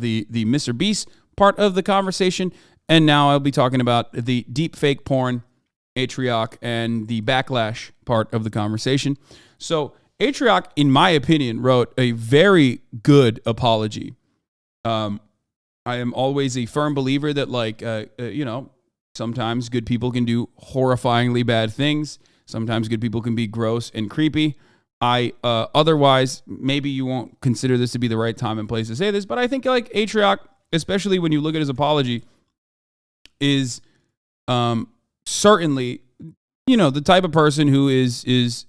the Mr. Beast part of the conversation, and now I'll be talking about the deep fake porn, Atrioc, and the backlash part of the conversation. So Atrioc, in my opinion, wrote a very good apology. I am always a firm believer that, like, sometimes good people can do horrifyingly bad things. Sometimes good people can be gross and creepy. Otherwise, maybe you won't consider this to be the right time and place to say this, but I think, like, Atrioc, especially when you look at his apology, is certainly, the type of person who is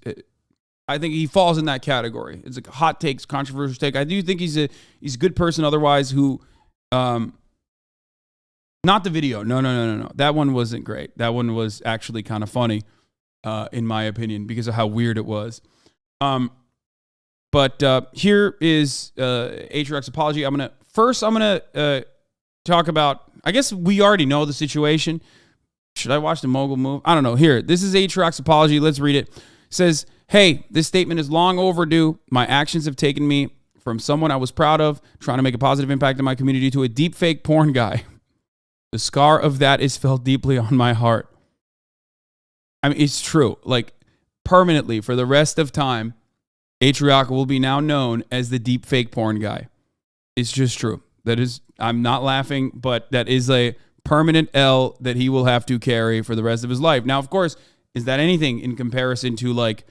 I think he falls in that category. It's like hot takes, controversial take. I do think he's a good person otherwise who, not the video. No. That one wasn't great. That one was actually kind of funny, in my opinion, because of how weird it was. But here is Atrioc's apology. I'm gonna talk about, I guess we already know the situation. Should I watch the mogul move? I don't know. Here, this is Atrioc's apology. Let's read it. It says, "Hey, this statement is long overdue. My actions have taken me from someone I was proud of, trying to make a positive impact in my community, to a deep fake porn guy. The scar of that is felt deeply on my heart." I mean, it's true. Like, permanently, for the rest of time, Atrioc will be now known as the deep fake porn guy. It's just true. That is, I'm not laughing, but that is a permanent L that he will have to carry for the rest of his life. Now, of course, is that anything in comparison to, like,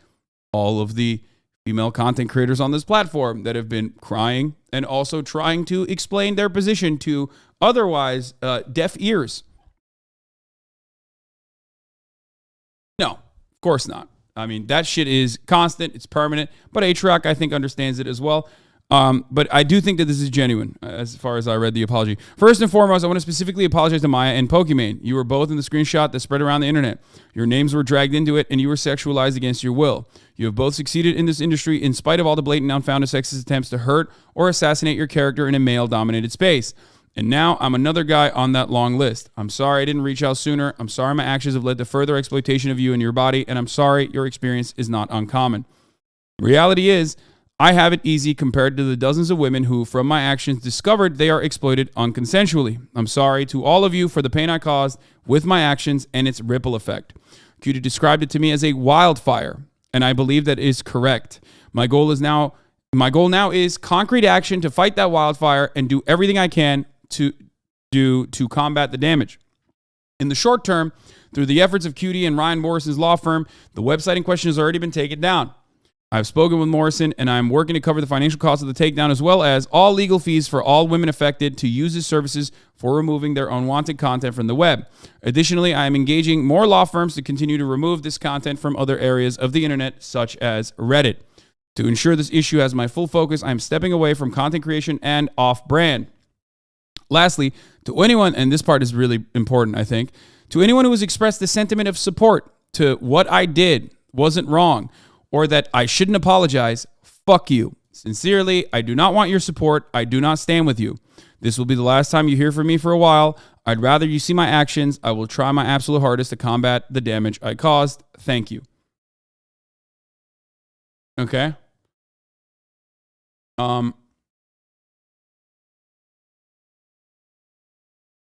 all of the female content creators on this platform that have been crying and also trying to explain their position to otherwise deaf ears? No, of course not. I mean, that shit is constant. It's permanent. But Atrioc, I think, understands it as well. But I do think that this is genuine, as far as I read the apology. First and foremost, I want to specifically apologize to Maya and Pokimane. You were both in the screenshot that spread around the internet. Your names were dragged into it, and you were sexualized against your will. You have both succeeded in this industry in spite of all the blatant, unfounded sexist attempts to hurt or assassinate your character in a male-dominated space. And now I'm another guy on that long list. I'm sorry I didn't reach out sooner. I'm sorry my actions have led to further exploitation of you and your body, and I'm sorry your experience is not uncommon. Reality is, I have it easy compared to the dozens of women who, from my actions, discovered they are exploited unconsensually. I'm sorry to all of you for the pain I caused with my actions and its ripple effect. Cutie described it to me as a wildfire, and I believe that is correct. My goal now is concrete action to fight that wildfire and do everything I can to combat the damage. In the short term, through the efforts of Cutie and Ryan Morrison's law firm, the website in question has already been taken down. I've spoken with Morrison, and I'm working to cover the financial costs of the takedown as well as all legal fees for all women affected to use his services for removing their unwanted content from the web. Additionally, I am engaging more law firms to continue to remove this content from other areas of the internet, such as Reddit. To ensure this issue has my full focus, I am stepping away from content creation and off-brand. Lastly, to anyone, and this part is really important, I think, to anyone who has expressed the sentiment of support to what I did wasn't wrong, or that I shouldn't apologize, fuck you. Sincerely, I do not want your support. I do not stand with you. This will be the last time you hear from me for a while. I'd rather you see my actions. I will try my absolute hardest to combat the damage I caused. Thank you. Okay.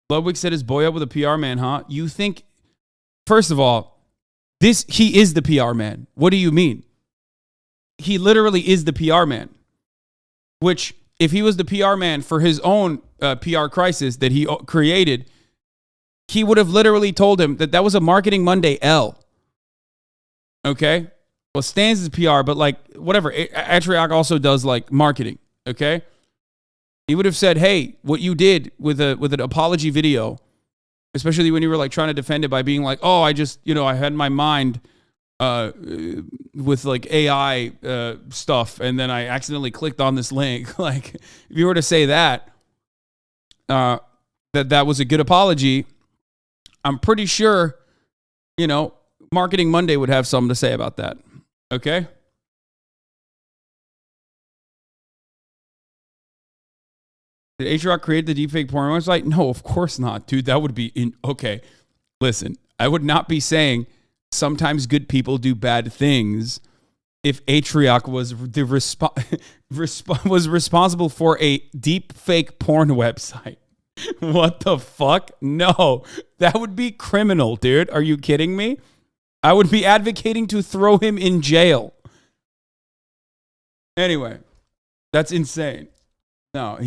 Ludwigs said his boy up with a PR man, huh? You think, first of all, he is the PR man. What do you mean? He literally is the PR man. Which, if he was the PR man for his own PR crisis that he created, he would have literally told him that was a Marketing Monday L. Okay? Well, Stans is PR, but like, whatever. Atrioc also does like marketing. Okay? He would have said, hey, what you did with an apology video, especially when you were like trying to defend it by being like, oh, I just, I had my mind with like AI stuff, and then I accidentally clicked on this link. Like, if you were to say that was a good apology, I'm pretty sure, Marketing Monday would have something to say about that. Okay? Did Atrioc create the deepfake porn website? No, of course not, dude. That would be okay. Listen, I would not be saying sometimes good people do bad things if Atrioc was was responsible for a deep fake porn website. What the fuck? No, that would be criminal, dude. Are you kidding me? I would be advocating to throw him in jail. Anyway, that's insane. No,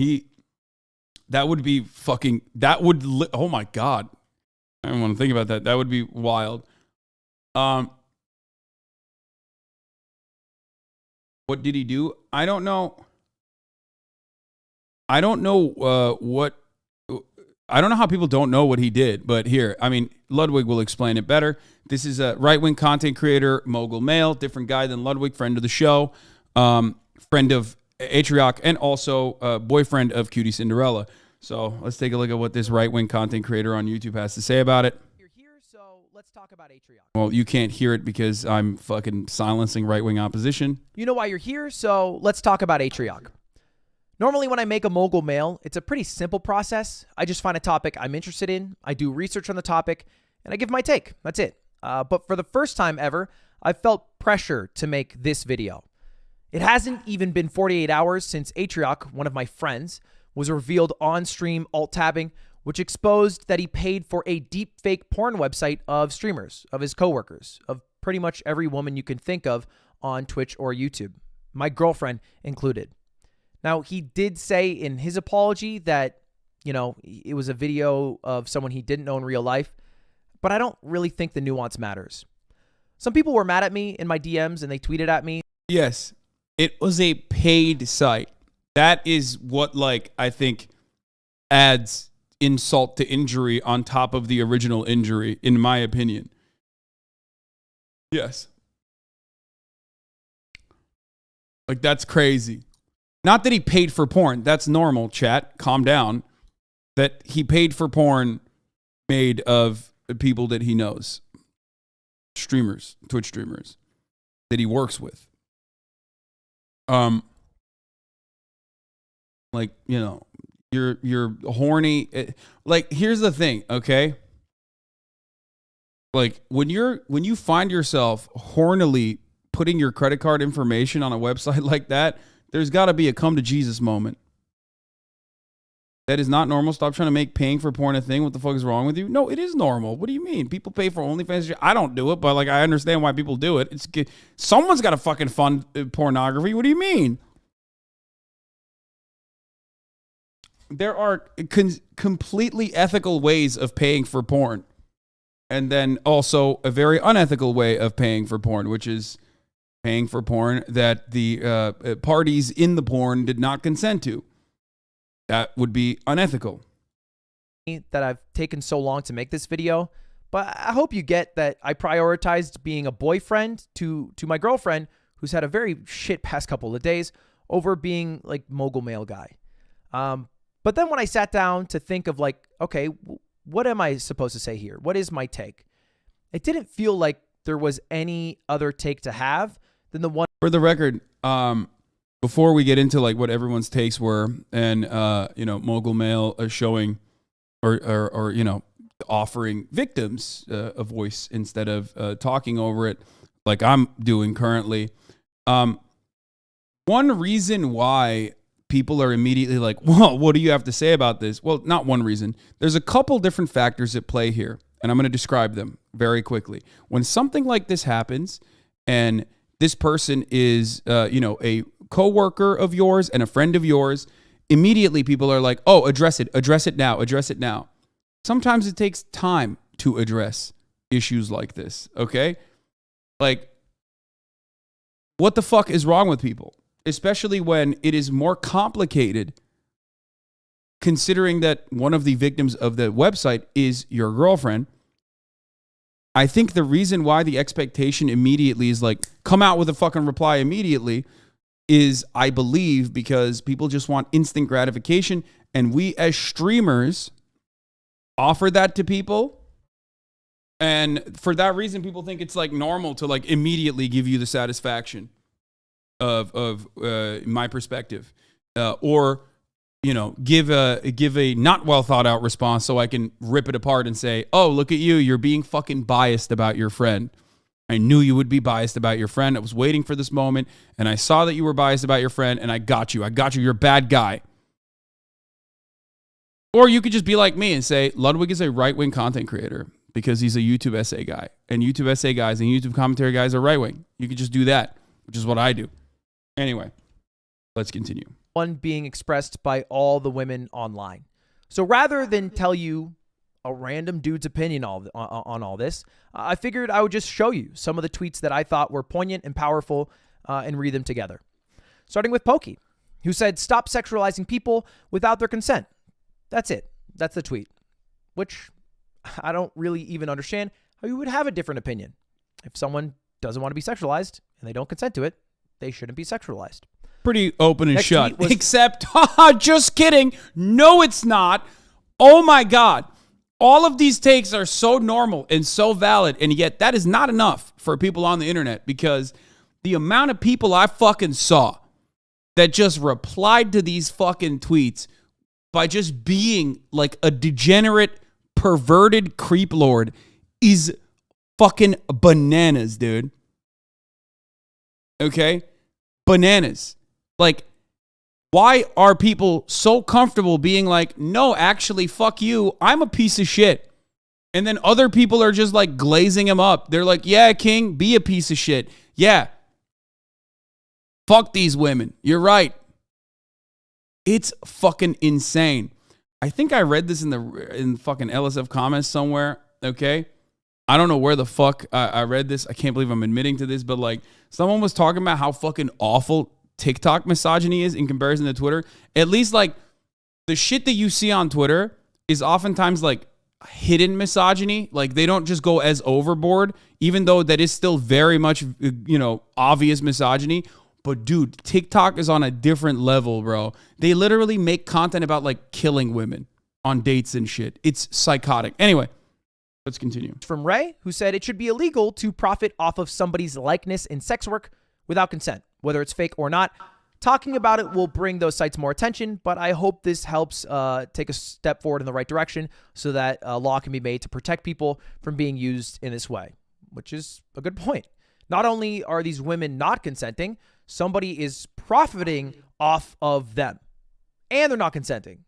that would be fucking, oh my God. I don't want to think about that. That would be wild. What did he do? I don't know. I don't know I don't know how people don't know what he did, but here, I mean, Ludwig will explain it better. This is a right-wing content creator, mogul male, different guy than Ludwig, friend of the show, friend of Atrioc, and also boyfriend of Cutie Cinderella. So let's take a look at what this right-wing content creator on YouTube has to say about it. You're here, so let's talk about Atrioc. Well, you can't hear it because I'm fucking silencing right-wing opposition. You know why you're here, so let's talk about Atrioc. Normally when I make a mogul mail, it's a pretty simple process. I just find a topic I'm interested in, I do research on the topic, and I give my take. That's it. But for the first time ever, I felt pressure to make this video. It hasn't even been 48 hours since Atrioc, one of my friends, was revealed on stream alt-tabbing, which exposed that he paid for a deep fake porn website of streamers, of his coworkers, of pretty much every woman you can think of on Twitch or YouTube, my girlfriend included. Now, he did say in his apology that, you know, it was a video of someone he didn't know in real life, but I don't really think the nuance matters. Some people were mad at me in my DMs and they tweeted at me. Yes, it was a paid site. That is what, like, I think adds insult to injury on top of the original injury, in my opinion. Yes. Like, that's crazy. Not that he paid for porn. That's normal, chat. Calm down. That he paid for porn made of people that he knows. Streamers, Twitch streamers that he works with. Like, you know, you're horny. Like, here's the thing, okay? Like, when you find yourself hornily putting your credit card information on a website like that, there's got to be a come to Jesus moment. That is not normal. Stop trying to make paying for porn a thing. What the fuck is wrong with you? No, it is normal. What do you mean? People pay for OnlyFans. I don't do it, but like I understand why people do it. Someone's got to fucking fund pornography. What do you mean? There are completely ethical ways of paying for porn. And then also a very unethical way of paying for porn, which is paying for porn that the parties in the porn did not consent to. That would be unethical. That I've taken so long to make this video, but I hope you get that I prioritized being a boyfriend to my girlfriend, who's had a very shit past couple of days, over being like mogul male guy. But then when I sat down to think of like, okay, what am I supposed to say here? What is my take? It didn't feel like there was any other take to have than the one. For the record, before we get into like what everyone's takes were, and you know, mogul male showing or you know, offering victims a voice instead of talking over it like I'm doing currently. One reason why people are immediately like, well, what do you have to say about this? Well, not one reason. There's a couple different factors at play here, and I'm going to describe them very quickly. When something like this happens and this person is, you know, a coworker of yours and a friend of yours, immediately people are like, oh, address it now, address it now. Sometimes it takes time to address issues like this, okay? Like, what the fuck is wrong with people? Especially when it is more complicated, considering that one of the victims of the website is your girlfriend. I think the reason why the expectation immediately is like, come out with a fucking reply immediately is, I believe, because people just want instant gratification. And we as streamers offer that to people. And for that reason, people think it's like normal to like immediately give you the satisfaction of my perspective, or, you know, give a not well thought out response so I can rip it apart and say, oh, look at you, you're being fucking biased about your friend. I knew you would be biased about your friend. I was waiting for this moment, and I saw that you were biased about your friend, and I got you. I got you. You're a bad guy. Or you could just be like me and say, Ludwig is a right-wing content creator because he's a YouTube essay guy. And YouTube essay guys and YouTube commentary guys are right-wing. You could just do that, which is what I do. Anyway, let's continue. One being expressed by all the women online. So rather than tell you a random dude's opinion on all this, I figured I would just show you some of the tweets that I thought were poignant and powerful and read them together. Starting with Pokey, who said, stop sexualizing people without their consent. That's it. That's the tweet, which I don't really even understand how you would have a different opinion. If someone doesn't want to be sexualized and they don't consent to it, they shouldn't be sexualized. Pretty open and Next shut. tweet was- Except, haha, just kidding. No, it's not. Oh my God. All of these takes are so normal and so valid, and yet that is not enough for people on the internet, because the amount of people I fucking saw that just replied to these fucking tweets by just being like a degenerate, perverted creep lord is fucking bananas, dude. Okay? Bananas. Like, why are people so comfortable being like, no, actually, fuck you, I'm a piece of shit? And then other people are just like glazing him up. They're like, yeah, King, be a piece of shit. Yeah. Fuck these women. You're right. It's fucking insane. I think I read this in fucking LSF comments somewhere, okay? I don't know where the fuck I read this. I can't believe I'm admitting to this, but like someone was talking about how fucking awful TikTok misogyny is in comparison to Twitter. At least like the shit that you see on Twitter is oftentimes like hidden misogyny. Like they don't just go as overboard, even though that is still very much, obvious misogyny. But dude, TikTok is on a different level, bro. They literally make content about like killing women on dates and shit. It's psychotic. Anyway, let's continue. From Ray, who said it should be illegal to profit off of somebody's likeness in sex work without consent, whether it's fake or not. Talking about it will bring those sites more attention, but I hope this helps take a step forward in the right direction so that a law can be made to protect people from being used in this way, which is a good point. Not only are these women not consenting, somebody is profiting off of them, and they're not consenting.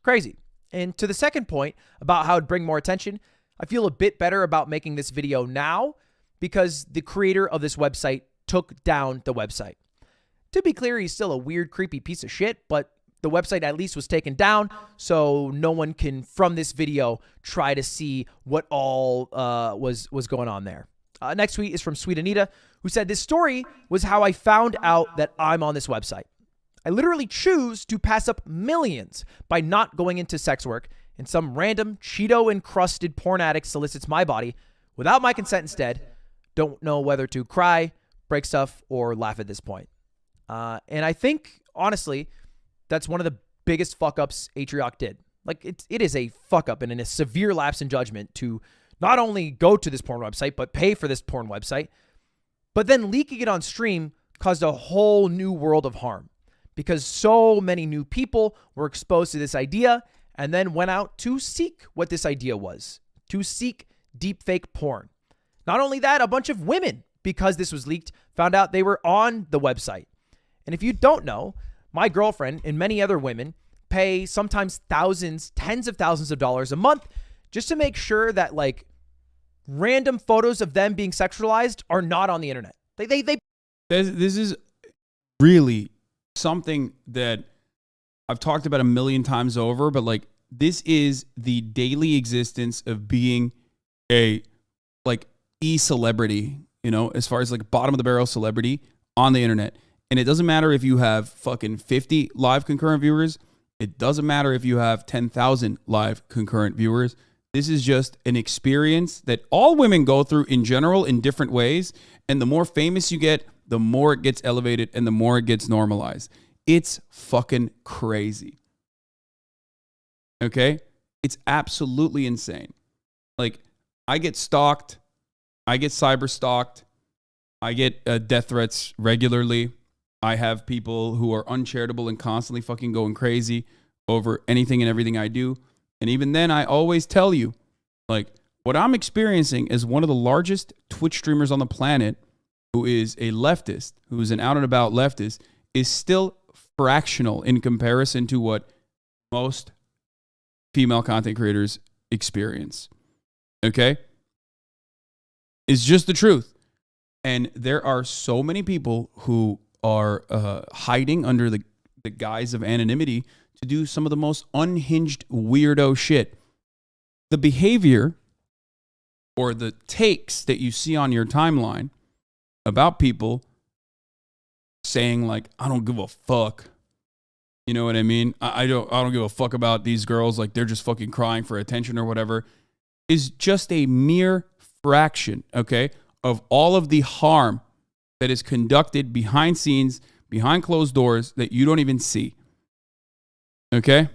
Crazy. And to the second point about how it'd bring more attention, I feel a bit better about making this video now because the creator of this website took down the website. To be clear, he's still a weird, creepy piece of shit, but the website at least was taken down, so no one can, from this video, try to see what all was going on there. Next tweet is from Sweet Anita, who said, this story was how I found out that I'm on this website. I literally choose to pass up millions by not going into sex work, and some random Cheeto-encrusted porn addict solicits my body without my consent instead. Don't know whether to cry, break stuff, or laugh at this point. And I think, honestly, that's one of the biggest fuck-ups Atrioc did. Like, it is a fuck-up and a severe lapse in judgment to not only go to this porn website, but pay for this porn website. But then leaking it on stream caused a whole new world of harm because so many new people were exposed to this idea and then went out to seek what this idea was, to seek deepfake porn. Not only that, a bunch of women, because this was leaked, found out they were on the website. And if you don't know, my girlfriend and many other women pay sometimes thousands, tens of thousands of dollars a month just to make sure that like random photos of them being sexualized are not on the internet. This is really something that I've talked about a million times over, but like this is the daily existence of being a like e-celebrity, as far as like bottom of the barrel celebrity on the internet. And it doesn't matter if you have fucking 50 live concurrent viewers. It doesn't matter if you have 10,000 live concurrent viewers. This is just an experience that all women go through in general in different ways. And the more famous you get, the more it gets elevated and the more it gets normalized. It's fucking crazy. Okay? It's absolutely insane. Like, I get stalked. I get cyber stalked. I get death threats regularly. I have people who are uncharitable and constantly fucking going crazy over anything and everything I do. And even then, I always tell you, like, what I'm experiencing as one of the largest Twitch streamers on the planet, who is a leftist, who is an out and about leftist, is still fractional in comparison to what most female content creators experience. Okay? It's just the truth. And there are so many people who are hiding under the guise of anonymity to do some of the most unhinged weirdo shit. The behavior or the takes that you see on your timeline about people saying like, I don't give a fuck. You know what I mean? I don't give a fuck about these girls. Like, they're just fucking crying for attention or whatever, is just a mere fraction, okay, of all of the harm that is conducted behind scenes, behind closed doors that you don't even see. Okay?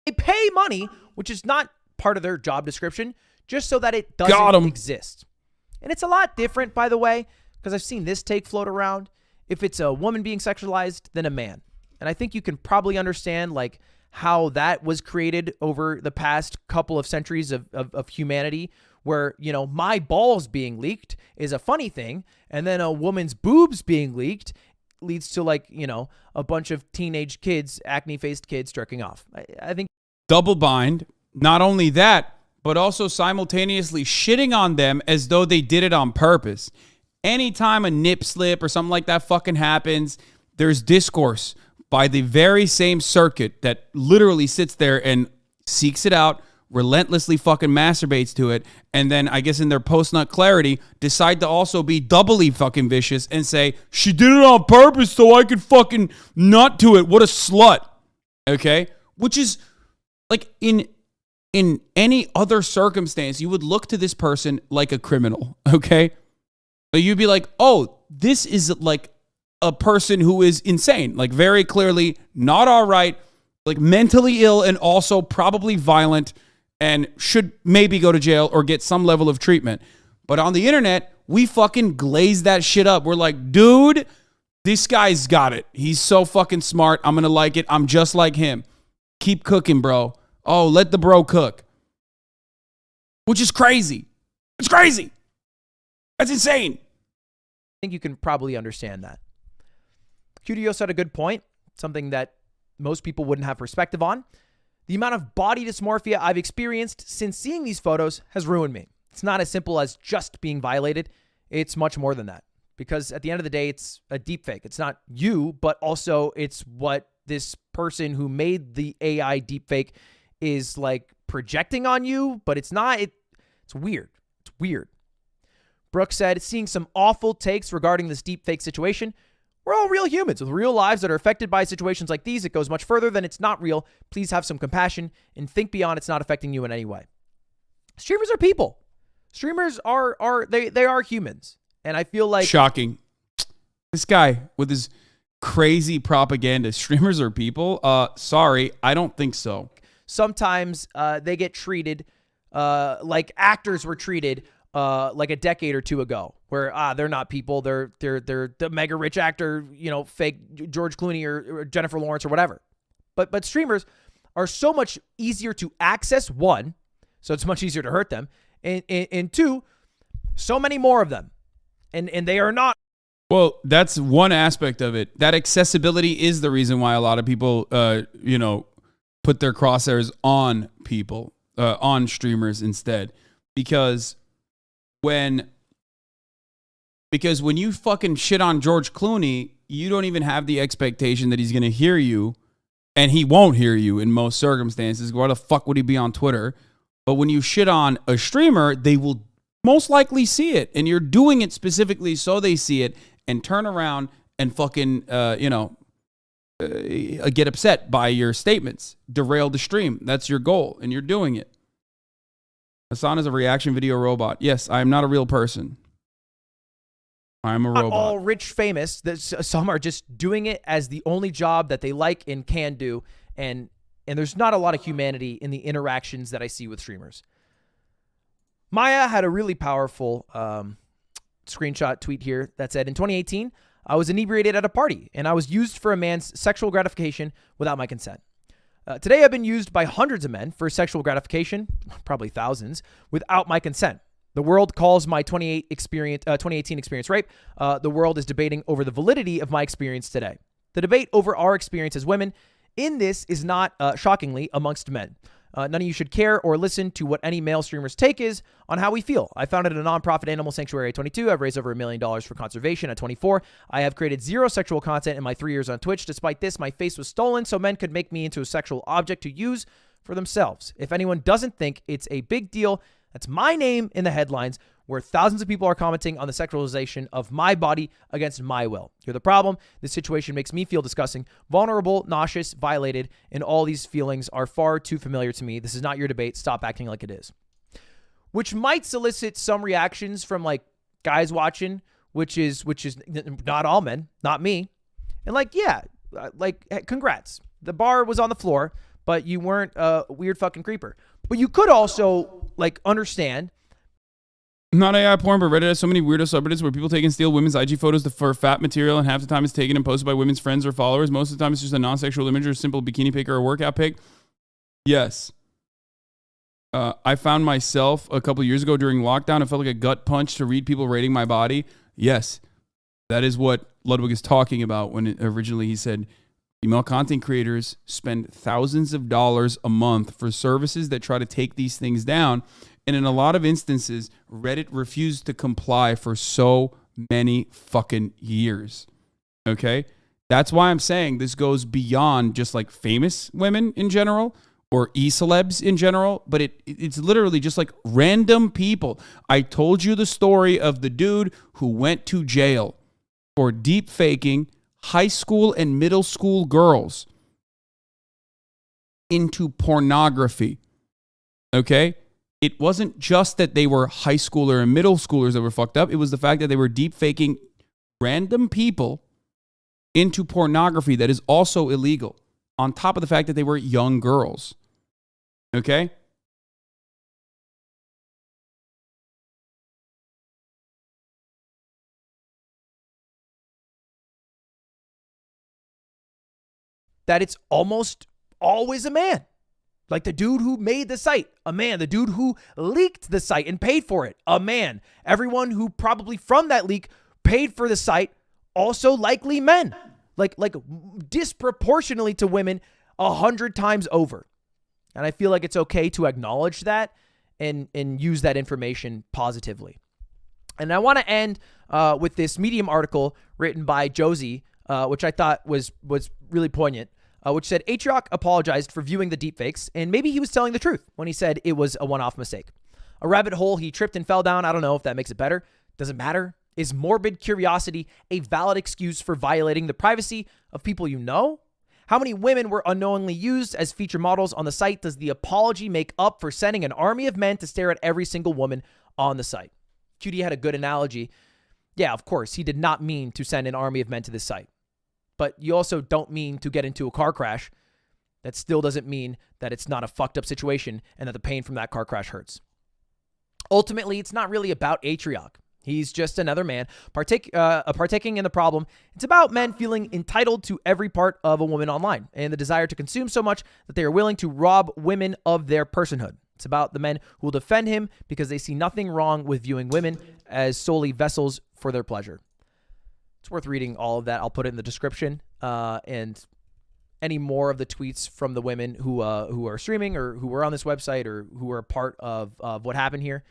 They pay money, which is not part of their job description, just so that it doesn't exist. And it's a lot different, by the way, because I've seen this take float around. If it's a woman being sexualized, then a man. And I think you can probably understand like how that was created over the past couple of centuries of humanity, where, you know, my balls being leaked is a funny thing, and then a woman's boobs being leaked leads to, like, you know, a bunch of teenage kids, acne-faced kids jerking off. I think double bind. Not only that, but also simultaneously shitting on them as though they did it on purpose. Anytime a nip slip or something like that fucking happens, there's discourse by the very same circuit that literally sits there and seeks it out, relentlessly fucking masturbates to it, and then I guess in their post-nut clarity decide to also be doubly fucking vicious and say, she did it on purpose so I could fucking nut to it. What a slut. Okay? Which is like in any other circumstance, you would look to this person like a criminal. Okay? But you'd be like, oh, this is like a person who is insane, like very clearly not all right, like mentally ill and also probably violent and should maybe go to jail or get some level of treatment. But on the internet, we fucking glaze that shit up. We're like, dude, this guy's got it. He's so fucking smart. I'm going to like it. I'm just like him. Keep cooking, bro. Oh, let the bro cook. Which is crazy. It's crazy. That's insane. I think you can probably understand that. Curios had a good point, something that most people wouldn't have perspective on. The amount of body dysmorphia I've experienced since seeing these photos has ruined me. It's not as simple as just being violated. It's much more than that. Because at the end of the day, it's a deepfake. It's not you, but also it's what this person who made the AI deepfake is like projecting on you, but it's not. It's weird. It's weird. Brooke said, seeing some awful takes regarding this deepfake situation. We're all real humans with real lives that are affected by situations like these. It goes much further than it's not real. Please have some compassion and think beyond it's not affecting you in any way. Streamers are people. Streamers they are humans. And I feel like... Shocking. This guy with his crazy propaganda. Streamers are people? Sorry, I don't think so. Sometimes they get treated like actors were treated like a decade or two ago, where they're not people, they're the mega rich actor, you know, fake George Clooney or Jennifer Lawrence or whatever. But streamers are so much easier to access, one, so it's much easier to hurt them, and two, so many more of them, and they are not. Well, that's one aspect of it. That accessibility is the reason why a lot of people, put their crosshairs on people, on streamers instead, because when you fucking shit on George Clooney, you don't even have the expectation that he's going to hear you, and he won't hear you in most circumstances. Why the fuck would he be on Twitter? But when you shit on a streamer, they will most likely see it, and you're doing it specifically so they see it and turn around and fucking, get upset by your statements, derail the stream. That's your goal, and you're doing it. Hasan is a reaction video robot. Yes, I am not a real person. I'm a robot. Not all rich, famous. Some are just doing it as the only job that they like and can do. And there's not a lot of humanity in the interactions that I see with streamers. Maya had a really powerful screenshot tweet here that said, in 2018, I was inebriated at a party and I was used for a man's sexual gratification without my consent. Today, I've been used by hundreds of men for sexual gratification, probably thousands, without my consent. The world calls my 2018 experience rape. The world is debating over the validity of my experience today. The debate over our experience as women in this is not, shockingly, amongst men. None of you should care or listen to what any male streamer's take is on how we feel. I founded a nonprofit animal sanctuary at 22. I've raised over $1 million for conservation at 24. I have created zero sexual content in my 3 years on Twitch. Despite this, my face was stolen so men could make me into a sexual object to use for themselves. If anyone doesn't think it's a big deal, that's my name in the headlines where thousands of people are commenting on the sexualization of my body against my will. You're the problem. This situation makes me feel disgusting, vulnerable, nauseous, violated, and all these feelings are far too familiar to me. This is not your debate. Stop acting like it is. Which might solicit some reactions from like guys watching, which is not all men, not me. And like, yeah, like congrats. The bar was on the floor, but you weren't a weird fucking creeper. But you could also like understand. Not AI porn, but Reddit has so many weirdo subreddits where people take and steal women's IG photos for fat material, and half the time it's taken and posted by women's friends or followers. Most of the time it's just a non-sexual image or a simple bikini pic or a workout pic. Yes. I found myself a couple years ago during lockdown. It felt like a gut punch to read people rating my body. Yes. That is what Ludwig is talking about when originally he said female content creators spend thousands of dollars a month for services that try to take these things down. And in a lot of instances, Reddit refused to comply for so many fucking years. Okay? That's why I'm saying this goes beyond just like famous women in general or e-celebs in general, but it's literally just like random people. I told you the story of the dude who went to jail for deep faking high school and middle school girls into pornography. Okay? It wasn't just that they were high schooler and middle schoolers that were fucked up. It was the fact that they were deep faking random people into pornography that is also illegal, on top of the fact that they were young girls. Okay? That it's almost always a man. Like the dude who made the site, a man. The dude who leaked the site and paid for it, a man. Everyone who probably from that leak paid for the site, also likely men. Like disproportionately to women 100 times over. And I feel like it's okay to acknowledge that and use that information positively. And I want to end with this Medium article written by Josie, which I thought was really poignant. Which said, Atrioc apologized for viewing the deepfakes, and maybe he was telling the truth when he said it was a one-off mistake. A rabbit hole he tripped and fell down. I don't know if that makes it better. Doesn't matter. Is morbid curiosity a valid excuse for violating the privacy of people you know? How many women were unknowingly used as feature models on the site? Does the apology make up for sending an army of men to stare at every single woman on the site? QD had a good analogy. Yeah, of course, he did not mean to send an army of men to this site. But you also don't mean to get into a car crash. That still doesn't mean that it's not a fucked up situation and that the pain from that car crash hurts. Ultimately, it's not really about Atrioc. He's just another man partaking in the problem. It's about men feeling entitled to every part of a woman online and the desire to consume so much that they are willing to rob women of their personhood. It's about the men who will defend him because they see nothing wrong with viewing women as solely vessels for their pleasure. It's worth reading all of that. I'll put it in the description. And any more of the tweets from the women who are streaming or who were on this website or who are a part of what happened here.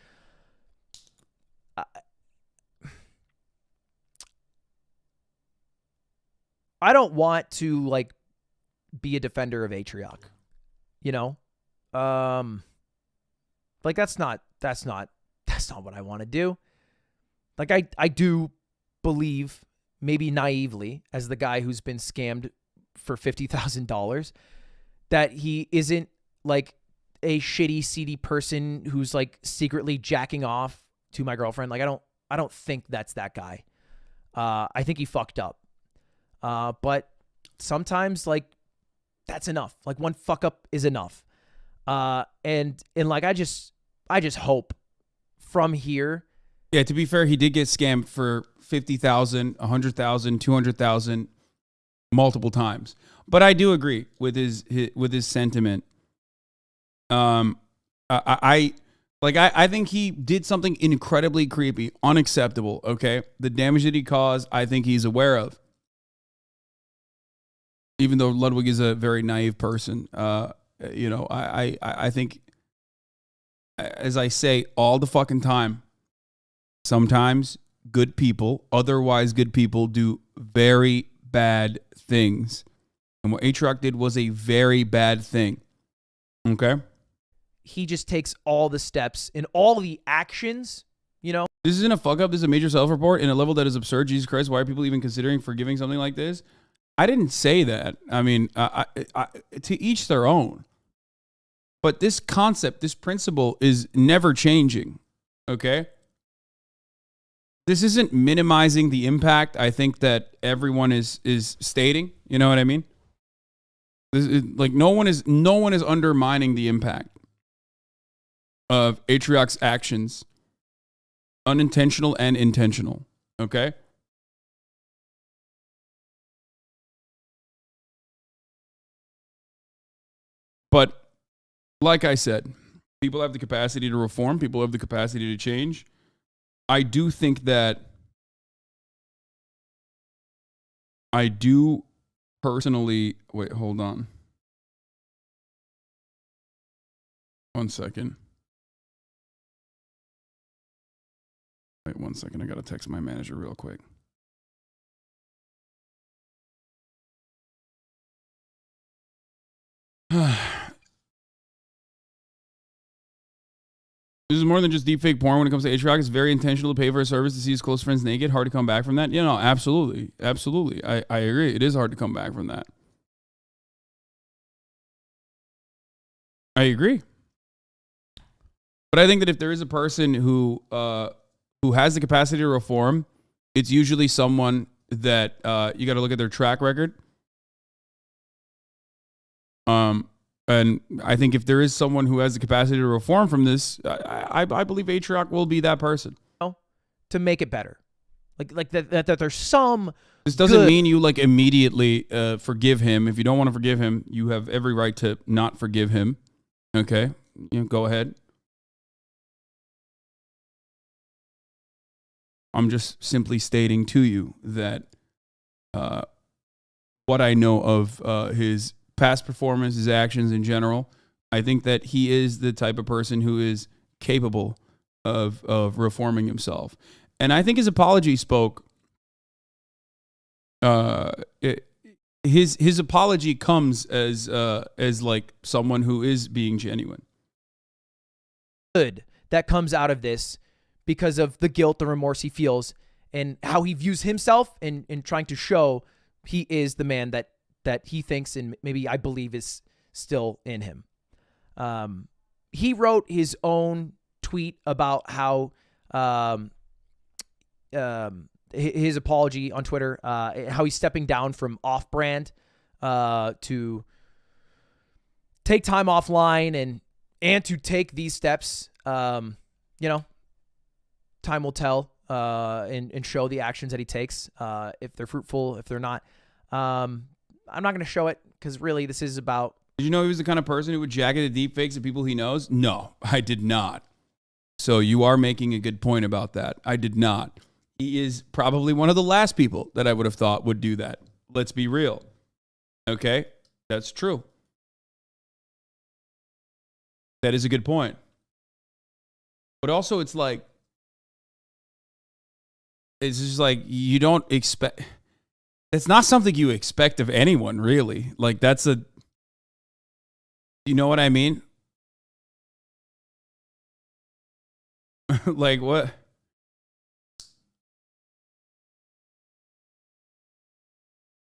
I don't want to like be a defender of Atrioc, you know? Like that's not what I want to do. Like I do believe, maybe naively, as the guy who's been scammed for $50,000, that he isn't like a shitty, seedy person who's like secretly jacking off to my girlfriend. Like I don't think that's that guy. I think he fucked up. But sometimes like that's enough. Like one fuck up is enough. And like I just hope from here. Yeah, to be fair, he did get scammed for 50,000, 100,000, 200,000 multiple times. But I do agree with his sentiment. I think he did something incredibly creepy, unacceptable. Okay, the damage that he caused, I think he's aware of. Even though Ludwig is a very naive person, I think, as I say all the fucking time, sometimes good people, otherwise good people, do very bad things. And what Atrioc did was a very bad thing. Okay? He just takes all the steps and all the actions, This isn't a fuck up. This is a major self-report in a level that is absurd. Jesus Christ, why are people even considering forgiving something like this? I didn't say that. I mean, to each their own. But this concept, this principle is never changing. Okay? This isn't minimizing the impact I think that everyone is stating. You know what I mean? This is, like, no one is undermining the impact of Atrioc's actions, unintentional and intentional. Okay? But like I said, people have the capacity to reform. People have the capacity to change. I do think that I do personally... Wait, hold on. 1 second. Wait 1 second. I got to text my manager real quick. This is more than just deepfake porn when it comes to Atrioc. It's very intentional to pay for a service to see his close friends naked. Hard to come back from that. Absolutely. Absolutely. I agree. It is hard to come back from that. I agree. But I think that if there is a person who has the capacity to reform, it's usually someone that you got to look at their track record. And I think if there is someone who has the capacity to reform from this, I believe Atrioc will be that person. To make it better. Like that there's some... This doesn't mean you like immediately forgive him. If you don't want to forgive him, you have every right to not forgive him. Okay? Go ahead. I'm just simply stating to you that what I know of his past performance, his actions in general, I think that he is the type of person who is capable of reforming himself. And I think his apology spoke. His apology comes as like someone who is being genuine. Good that comes out of this because of the guilt, the remorse he feels, and how he views himself in trying to show he is the man that he thinks and maybe I believe is still in him. He wrote his own tweet about how his apology on Twitter, how he's stepping down from off-brand to take time offline and to take these steps. Time will tell and show the actions that he takes, if they're fruitful, if they're not. I'm not going to show it because really this is about... Did you know he was the kind of person who would jacket the deepfakes of people he knows? No, I did not. So you are making a good point about that. I did not. He is probably one of the last people that I would have thought would do that. Let's be real. Okay? That's true. That is a good point. But also it's just like you don't expect... It's not something you expect of anyone, really. Like, that's a... You know what I mean? Like, what?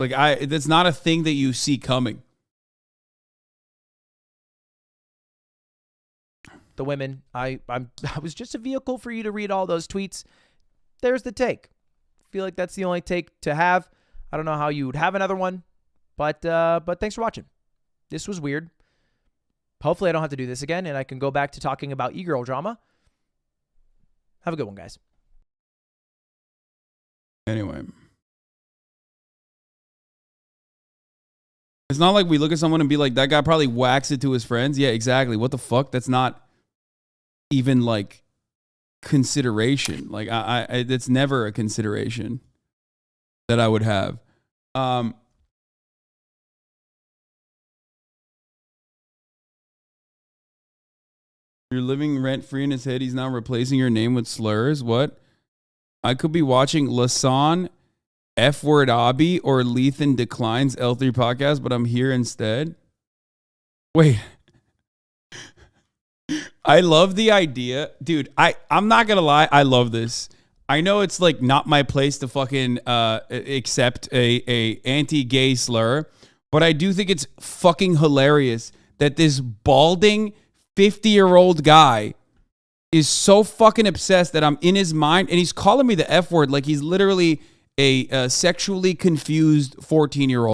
Like, that's not a thing that you see coming. The women, I was just a vehicle for you to read all those tweets. There's the take. I feel like that's the only take to have. I don't know how you would have another one, but thanks for watching. This was weird. Hopefully I don't have to do this again and I can go back to talking about e-girl drama. Have a good one, guys. Anyway. It's not like we look at someone and be like, that guy probably whacks it to his friends. Yeah, exactly. What the fuck? That's not even like consideration. Like I that's never a consideration that I would have. You're living rent free in his head. He's now replacing your name with slurs. What? I could be watching Lasan, F-word Abi, or Lethan Declines L3 podcast, but I'm here instead. Wait. I love the idea. Dude, I'm not going to lie. I love this. I know it's like not my place to fucking accept a anti-gay slur, but I do think it's fucking hilarious that this balding 50-year-old guy is so fucking obsessed that I'm in his mind, and he's calling me the F word like he's literally a sexually confused 14-year-old.